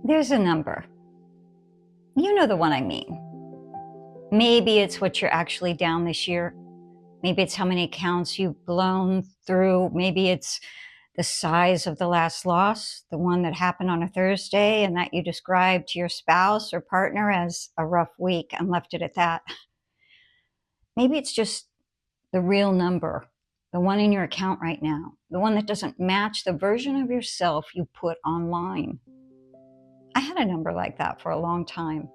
There's a number. You know the one I mean. Maybe it's what you're actually down this year. Maybe it's how many accounts you've blown through. Maybe it's the size of the last loss, the one that happened on a Thursday and that you described to your spouse or partner as a rough week and left it at that. Maybe it's just the real number, the one in your account right now, the one that doesn't match the version of yourself you put online. I had a number like that for a long time.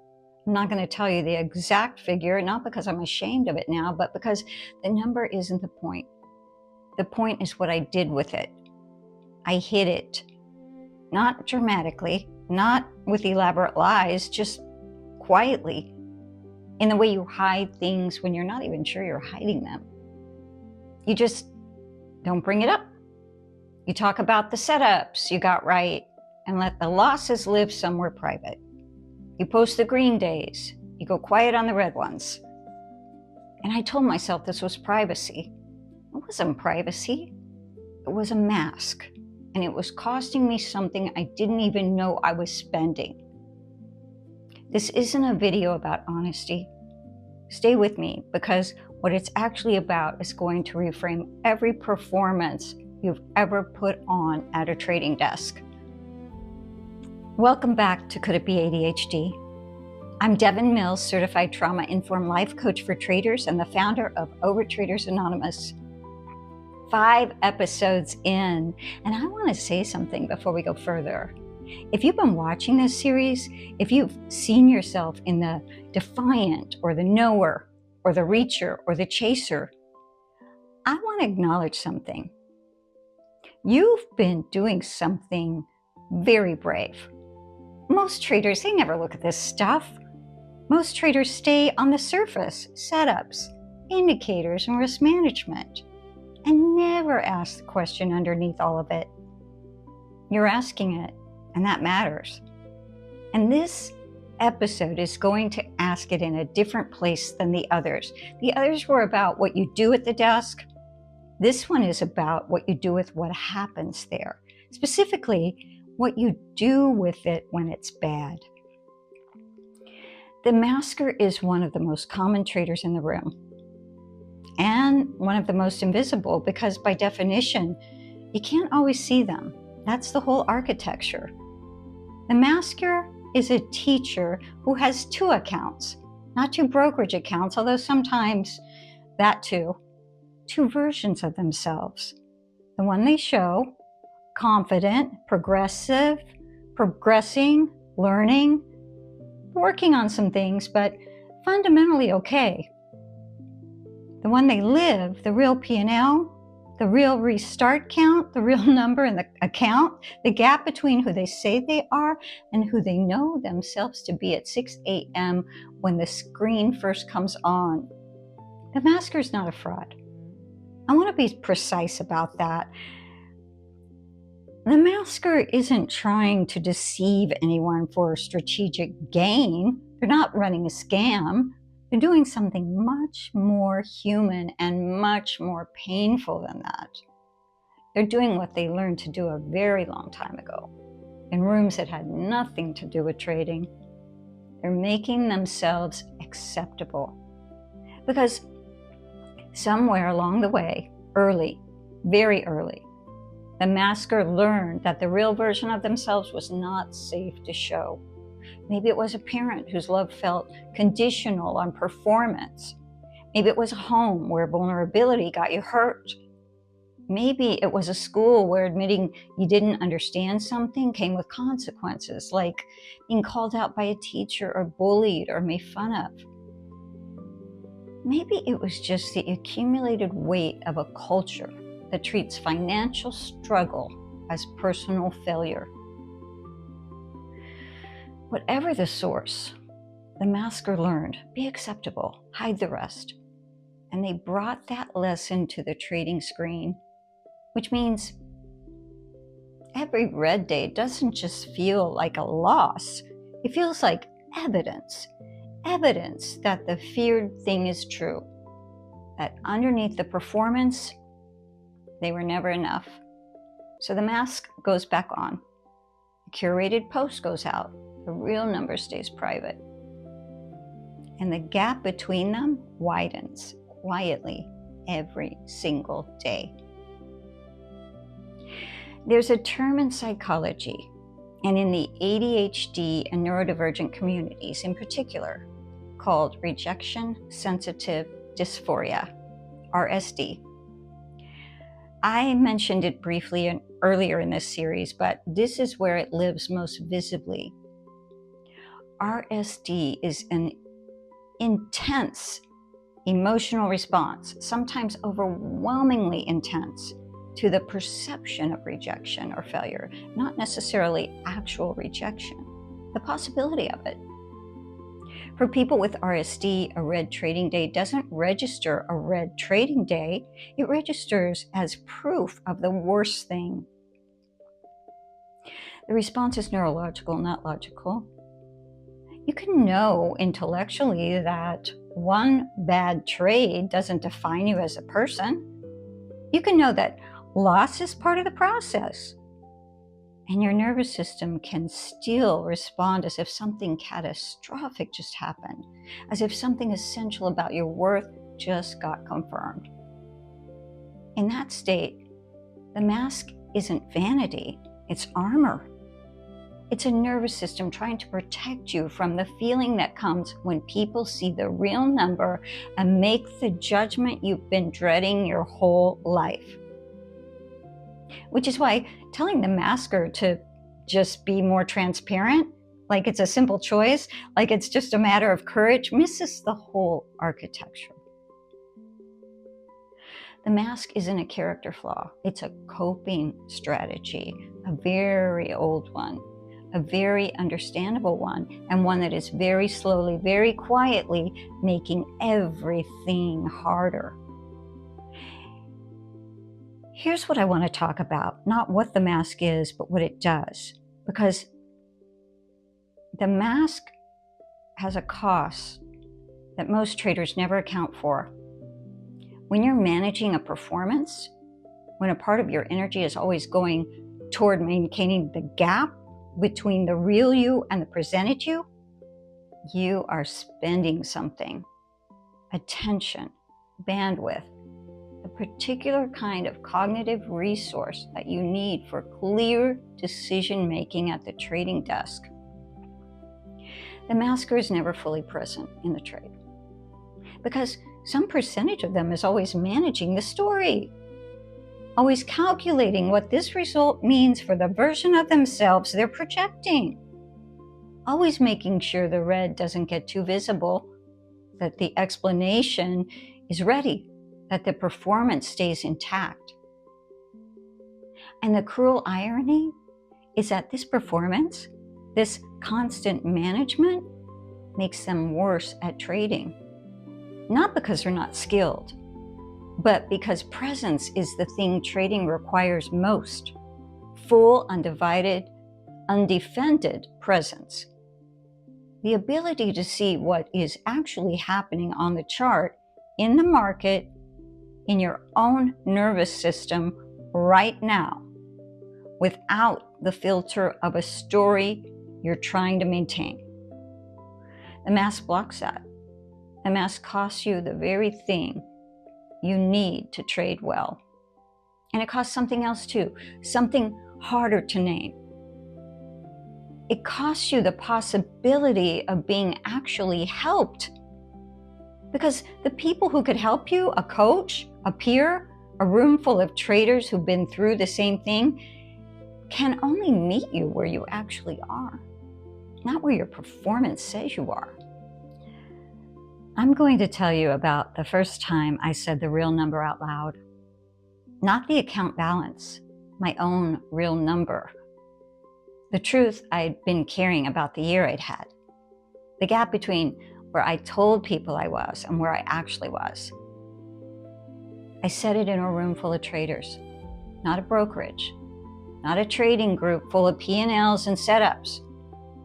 I'm not going to tell you the exact figure, not because I'm ashamed of it now, but because the number isn't the point. The point is what I did with it. I hid it. Not dramatically, not with elaborate lies, just quietly, in the way you hide things when you're not even sure you're hiding them. You just don't bring it up. You talk about the setups you got right and let the losses live somewhere private. You post the green days. You go quiet on the red ones. And I told myself this was privacy. It wasn't privacy. It was a mask. And it was costing me something I didn't even know I was spending. This isn't a video about honesty. Stay with me, because what it's actually about is going to reframe every performance you've ever put on at a trading desk. Welcome back to Could It Be ADHD? I'm Devin Mills, certified trauma-informed life coach for traders and the founder of Overtraders Anonymous. 5 episodes in, and I want to say something before we go further. If you've been watching this series, if you've seen yourself in the defiant or the knower or the reacher or the chaser, I want to acknowledge something. You've been doing something very brave. Most traders, they never look at this stuff. Most traders stay on the surface, setups, indicators, and risk management, and never ask the question underneath all of it. You're asking it, and that matters. And this episode is going to ask it in a different place than the others. The others were about what you do at the desk. This one is about what you do with what happens there. Specifically, what you do with it when it's bad. The masker is one of the most common traders in the room, and one of the most invisible, because by definition, you can't always see them. That's the whole architecture. The masker is a teacher who has 2 accounts, not 2 brokerage accounts, although sometimes that too. 2 versions of themselves. The one they show, confident, progressive, progressing, learning, working on some things, but fundamentally okay. The one they live, the real P&L, the real restart count, the real number in the account, the gap between who they say they are and who they know themselves to be at 6 a.m. when the screen first comes on. The masker is not a fraud. I want to be precise about that. The masker isn't trying to deceive anyone for strategic gain. They're not running a scam. They're doing something much more human and much more painful than that. They're doing what they learned to do a very long time ago, in rooms that had nothing to do with trading. They're making themselves acceptable. Because somewhere along the way, early, very early, the masker learned that the real version of themselves was not safe to show. Maybe it was a parent whose love felt conditional on performance. Maybe it was a home where vulnerability got you hurt. Maybe it was a school where admitting you didn't understand something came with consequences, like being called out by a teacher or bullied or made fun of. Maybe it was just the accumulated weight of a culture that treats financial struggle as personal failure. Whatever the source, the masker learned, be acceptable, hide the rest. And they brought that lesson to the trading screen, which means every red day doesn't just feel like a loss. It feels like evidence that the feared thing is true, that underneath the performance, they were never enough. So the mask goes back on. A curated post goes out. The real number stays private. And the gap between them widens quietly every single day. There's a term in psychology and in the ADHD and neurodivergent communities in particular called rejection sensitive dysphoria, RSD. I mentioned it briefly earlier in this series, but this is where it lives most visibly. RSD is an intense emotional response, sometimes overwhelmingly intense, to the perception of rejection or failure, not necessarily actual rejection, the possibility of it. For people with RSD, a red trading day doesn't register a red trading day, it registers as proof of the worst thing. The response is neurological, not logical. You can know intellectually that one bad trade doesn't define you as a person. You can know that loss is part of the process. And your nervous system can still respond as if something catastrophic just happened, as if something essential about your worth just got confirmed. In that state, the mask isn't vanity, it's armor. It's a nervous system trying to protect you from the feeling that comes when people see the real number and make the judgment you've been dreading your whole life. Which is why telling the masker to just be more transparent, like it's a simple choice, like it's just a matter of courage, misses the whole architecture. The mask isn't a character flaw. It's a coping strategy, a very old one, a very understandable one, and one that is very slowly, very quietly making everything harder. Here's what I want to talk about, not what the mask is, but what it does. Because the mask has a cost that most traders never account for. When you're managing a performance, when a part of your energy is always going toward maintaining the gap between the real you and the presented you, you are spending something, attention, bandwidth, the particular kind of cognitive resource that you need for clear decision making at the trading desk. The masker is never fully present in the trade because some percentage of them is always managing the story, always calculating what this result means for the version of themselves they're projecting, always making sure the red doesn't get too visible, that the explanation is ready, that the performance stays intact. And the cruel irony is that this performance, this constant management, makes them worse at trading. Not because they're not skilled, but because presence is the thing trading requires most. Full, undivided, undefended presence. The ability to see what is actually happening on the chart, in the market, in your own nervous system right now, without the filter of a story you're trying to maintain. The mask blocks that. The mask costs you the very thing you need to trade well. And it costs something else too, something harder to name. It costs you the possibility of being actually helped. Because the people who could help you, a coach, a peer, a room full of traders who've been through the same thing, can only meet you where you actually are, not where your performance says you are. I'm going to tell you about the first time I said the real number out loud. Not the account balance, my own real number. The truth I'd been carrying about the year I'd had. The gap between where I told people I was and where I actually was. I said it in a room full of traders, not a brokerage, not a trading group full of P&Ls and setups,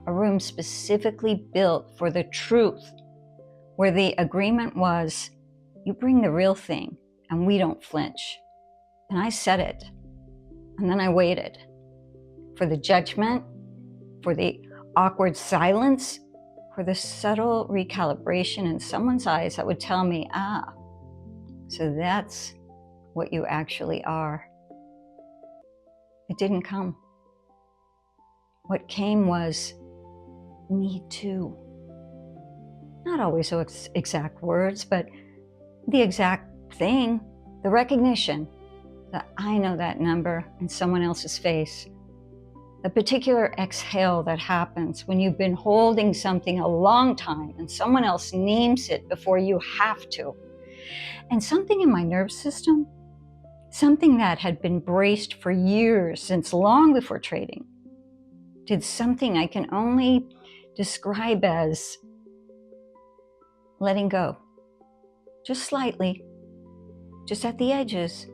a room specifically built for the truth, where the agreement was, you bring the real thing and we don't flinch. And I said it, and then I waited for the judgment for the awkward silence, for the subtle recalibration in someone's eyes that would tell me, so that's what you actually are. It didn't come. What came was, me too. Not always those exact words, but the exact thing, the recognition that I know that number in someone else's face. The particular exhale that happens when you've been holding something a long time and someone else names it before you have to. And something in my nervous system, something that had been braced for years, since long before trading, did something I can only describe as letting go. Just slightly, just at the edges,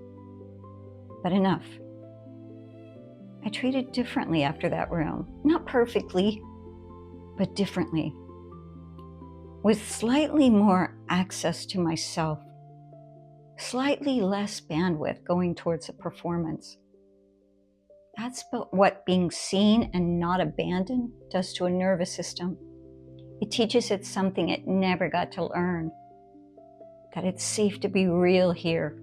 but enough. I traded differently after that room. Not perfectly, but differently. With slightly more access to myself. Slightly less bandwidth going towards a performance. That's what being seen and not abandoned does to a nervous system. It teaches it something it never got to learn. That it's safe to be real here.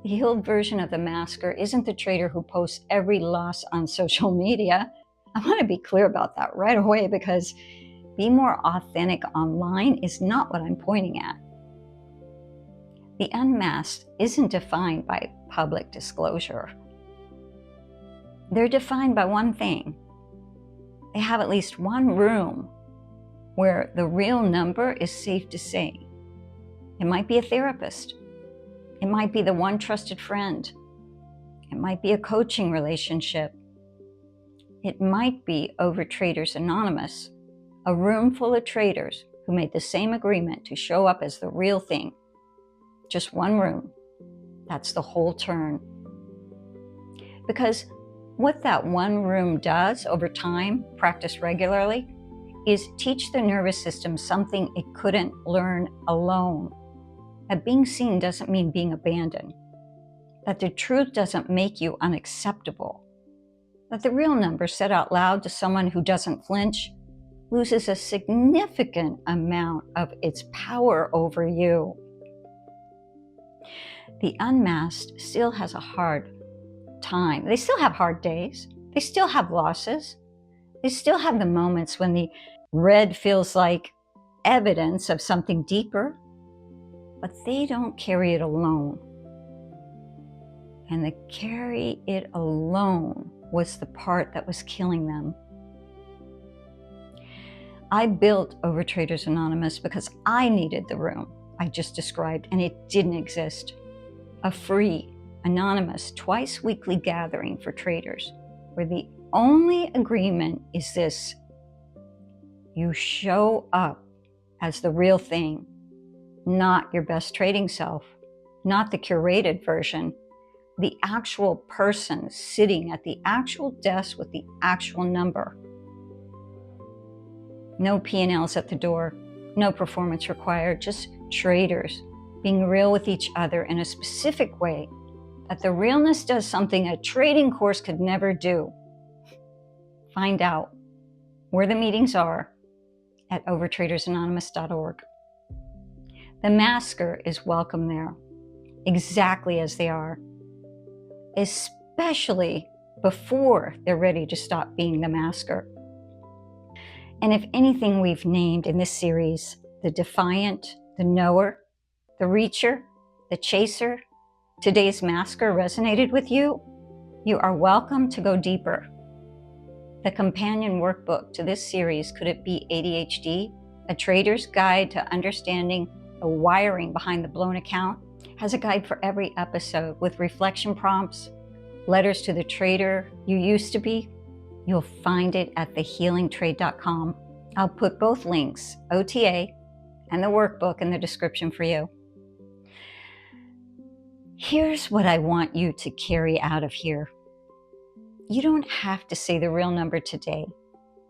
The healed version of the masker isn't the trader who posts every loss on social media. I want to be clear about that right away, because be more authentic online is not what I'm pointing at. The unmasked isn't defined by public disclosure. They're defined by one thing. They have at least one room where the real number is safe to say. It might be a therapist. It might be the one trusted friend. It might be a coaching relationship. It might be Overtraders Anonymous, a room full of traders who made the same agreement to show up as the real thing. Just one room. That's the whole turn. Because what that one room does over time, practice regularly, is teach the nervous system something it couldn't learn alone. That being seen doesn't mean being abandoned. That the truth doesn't make you unacceptable. That the real number said out loud to someone who doesn't flinch loses a significant amount of its power over you. The unmasked still has a hard time. They still have hard days. They still have losses. They still have the moments when the red feels like evidence of something deeper. But they don't carry it alone. And the carry it alone was the part that was killing them. I built Overtraders Anonymous because I needed the room I just described, and it didn't exist. A free, anonymous, twice weekly gathering for traders, where the only agreement is this: you show up as the real thing. Not your best trading self, not the curated version, the actual person sitting at the actual desk with the actual number. No P&Ls at the door, no performance required, just traders being real with each other in a specific way, that the realness does something a trading course could never do. Find out where the meetings are at overtradersanonymous.org. The masker is welcome there, exactly as they are, especially before they're ready to stop being the masker. And if anything we've named in this series, the defiant, the knower, the reacher, the chaser, today's masker resonated with you, you are welcome to go deeper. The companion workbook to this series, Could It Be ADHD? A Trader's Guide to Understanding the Wiring Behind the Blown Account, has a guide for every episode with reflection prompts, letters to the trader you used to be. You'll find it at thehealingtrade.com. I'll put both links, OTA and the workbook, in the description for you. Here's what I want you to carry out of here. You don't have to say the real number today.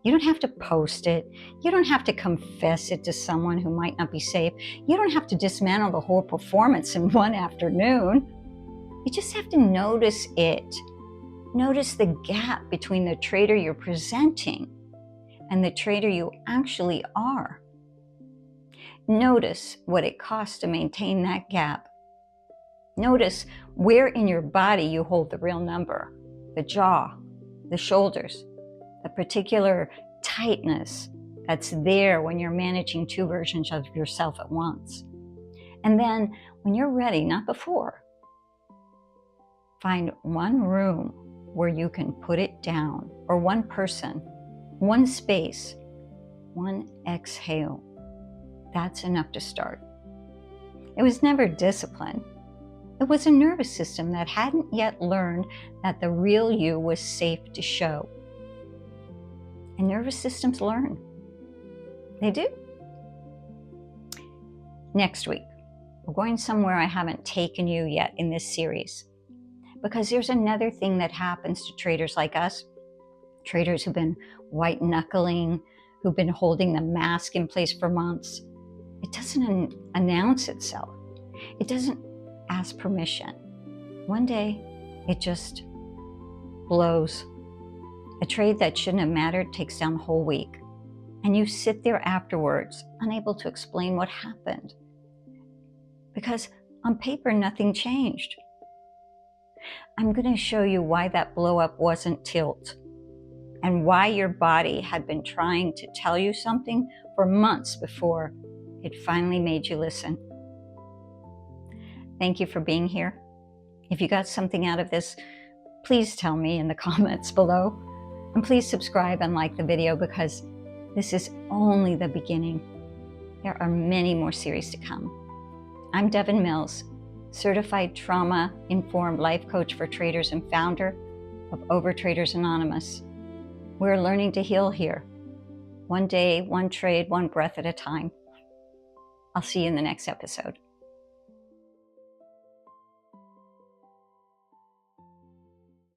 You don't have to post it. You don't have to confess it to someone who might not be safe. You don't have to dismantle the whole performance in one afternoon. You just have to notice it Notice the gap between the trader you're presenting and the trader you actually are. Notice what it costs to maintain that gap. Notice where in your body you hold the real number, the jaw, the shoulders, the particular tightness that's there when you're managing two versions of yourself at once. And then when you're ready, not before, find one room where you can put it down, or one person, one space, one exhale. That's enough to start. It was never discipline. It was a nervous system that hadn't yet learned that the real you was safe to show. And nervous systems learn. They do. Next week, we're going somewhere I haven't taken you yet in this series, because there's another thing that happens to traders like us, traders who've been white knuckling, who've been holding the mask in place for months. It doesn't announce itself. It doesn't ask permission. One day, it just blows. A trade that shouldn't have mattered takes down the whole week. And you sit there afterwards, unable to explain what happened. Because on paper, nothing changed. I'm going to show you why that blow up wasn't tilt, and why your body had been trying to tell you something for months before it finally made you listen. Thank you for being here. If you got something out of this, please tell me in the comments below. And please subscribe and like the video, because this is only the beginning. There are many more series to come. I'm Devin Mills, certified trauma-informed life coach for traders and founder of Overtraders Anonymous. We're learning to heal here. One day, one trade, one breath at a time. I'll see you in the next episode.